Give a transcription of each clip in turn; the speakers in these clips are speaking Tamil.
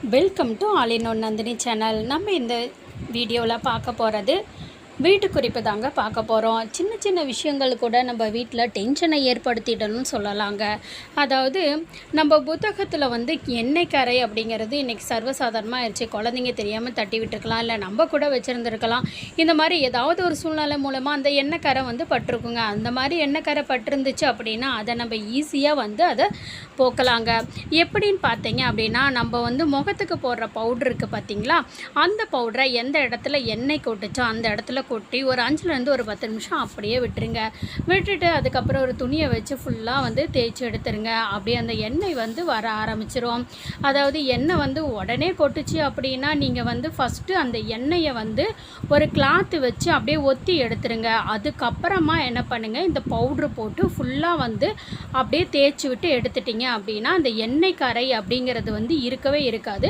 Welcome to all in one Nandini channel. நம்ம இந்த வீடியோவில் பார்க்க போகிறது வீட்டு குறிப்பு தாங்க பார்க்க போகிறோம். சின்ன சின்ன விஷயங்கள் கூட நம்ம வீட்டில் டென்ஷனை ஏற்படுத்திடணும்னு சொல்லலாங்க. அதாவது நம்ம புத்தகத்தில் எண்ணெய் கரை அப்படிங்கிறது இன்றைக்கி சர்வசாதாரணமாக ஆயிடுச்சு. குழந்தைங்க தெரியாமல் தட்டி விட்டுருக்கலாம், இல்லை நம்ம கூட வச்சுருந்துருக்கலாம். இந்த மாதிரி ஏதாவது ஒரு சூழ்நிலை மூலமாக அந்த எண்ணெய் கரை பட்டிருக்குங்க. அந்த மாதிரி எண்ணெய் கரை பட்டிருந்துச்சு அப்படின்னா அதை நம்ம ஈஸியாக அதை போக்கலாங்க. எப்படின்னு பார்த்தீங்க அப்படின்னா, நம்ம முகத்துக்கு போடுற பவுட்ரு இருக்குது பார்த்திங்களா, அந்த பவுடரை எந்த இடத்துல எண்ணெய் கொட்டுச்சோ அந்த இடத்துல கொட்டி ஒரு 5லேருந்து ஒரு 10 நிமிஷம் அப்படியே விட்டுருங்க. விட்டுட்டு அதுக்கப்புறம் ஒரு துணியை வச்சு ஃபுல்லாக தேய்ச்சி எடுத்துருங்க. அப்படியே அந்த எண்ணெய் வர ஆரம்பிச்சிரும். அதாவது எண்ணெய் உடனே கொட்டுச்சு அப்படின்னா நீங்கள் ஃபஸ்ட்டு அந்த எண்ணெயை ஒரு கிளாத்து வச்சு அப்படியே ஒத்தி எடுத்துருங்க. அதுக்கப்புறமா என்ன பண்ணுங்கள், இந்த பவுட்ரு போட்டு ஃபுல்லாக அப்படியே தேய்ச்சி விட்டு எடுத்துட்டிங்க அப்படின்னா அந்த எண்ணெய் கரை அப்படிங்கிறது இருக்கவே இருக்காது.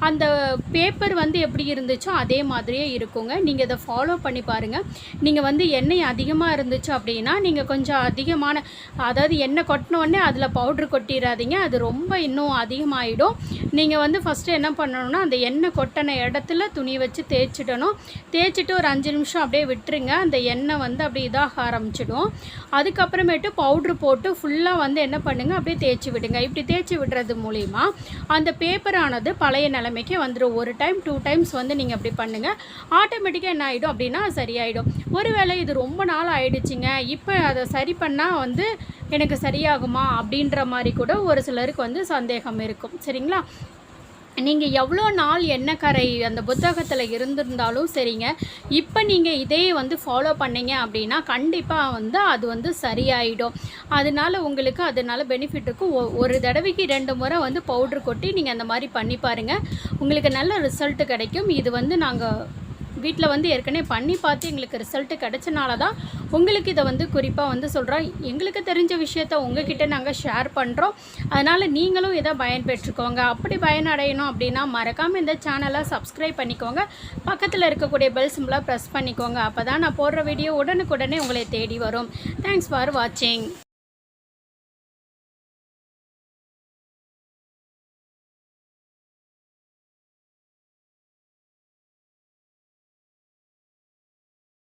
அந்த பேப்பர் எப்படி இருந்துச்சோ அதே மாதிரியே இருக்குங்க. நீங்கள் இதை ஃபாலோ பண்ணி பாருங்கள். நீங்கள் எண்ணெய் அதிகமாக இருந்துச்சு அப்படின்னா நீங்கள் கொஞ்சம் அதிகமான, அதாவது எண்ணெய் கொட்டினோடனே அதில் பவுட்ரு கொட்டிடாதீங்க. அது ரொம்ப இன்னும் அதிகமாகிடும். நீங்கள் ஃபஸ்ட்டு என்ன பண்ணணும்னா, அந்த எண்ணெய் கொட்டின இடத்துல துணி வச்சு தேய்ச்சிடணும். தேய்ச்சிட்டு ஒரு 5 நிமிஷம் அப்படியே விட்டுருங்க. அந்த எண்ணெய் அப்படி இதாக ஆரம்பிச்சிடும். அதுக்கப்புறமேட்டு பவுட்ரு போட்டு ஃபுல்லாக என்ன பண்ணுங்கள், அப்படியே தேய்ச்சி விடுங்க. இப்படி தேய்ச்சி விடுறது மூலிமா அந்த பேப்பரானது பழைய நிலைமைக்கு வந்துடும். ஒரு டைம் 2 டைம்ஸ் நீங்கள் அப்படி பண்ணுங்கள். ஆட்டோமேட்டிக்காக என்ன ஆகிடும் அப்படின்னா சரியாயிடும். ஒருவேளை இது ரொம்ப நாள் ஆயிடுச்சுங்க, இப்போ அதை சரி பண்ணால் எனக்கு சரியாகுமா அப்படின்ற மாதிரி கூட ஒரு சிலருக்கு சந்தேகம் இருக்கும். சரிங்களா? நீங்கள் எவ்வளோ நாள் எண்ணெய் கரை அந்த புத்தகத்தில் இருந்திருந்தாலும் சரிங்க, இப்போ நீங்கள் இதே ஃபாலோ பண்ணிங்க அப்படின்னா கண்டிப்பாக அது சரியாயிடும். அதனால் உங்களுக்கு அதனால் பெனிஃபிட் இருக்கும். ஒரு தடவைக்கு 2 முறை பவுட்ரு கொட்டி நீங்கள் அந்த மாதிரி பண்ணி பாருங்கள். உங்களுக்கு நல்ல ரிசல்ட்டு கிடைக்கும். இது நாங்கள் வீட்டில் ஏற்கனவே பண்ணி பார்த்து எங்களுக்கு ரிசல்ட்டு கிடைச்சனால தான் உங்களுக்கு இதை குறிப்பாக சொல்கிறோம். எங்களுக்கு தெரிஞ்ச விஷயத்த உங்ககிட்ட நாங்கள் ஷேர் பண்ணுறோம். அதனால் நீங்களும் இதை பயன்பெற்றுக்கோங்க. அப்படி பயனடையணும் அப்படின்னா மறக்காமல் இந்த சேனலை சப்ஸ்கிரைப் பண்ணிக்கோங்க. பக்கத்தில் இருக்கக்கூடிய பெல் சிம்பிளை ப்ரெஸ் பண்ணிக்கோங்க. அப்போ தான் நான் போடுற வீடியோ உடனுக்குடனே உங்களை தேடி வரும். தேங்க்ஸ் ஃபார் வாட்சிங்.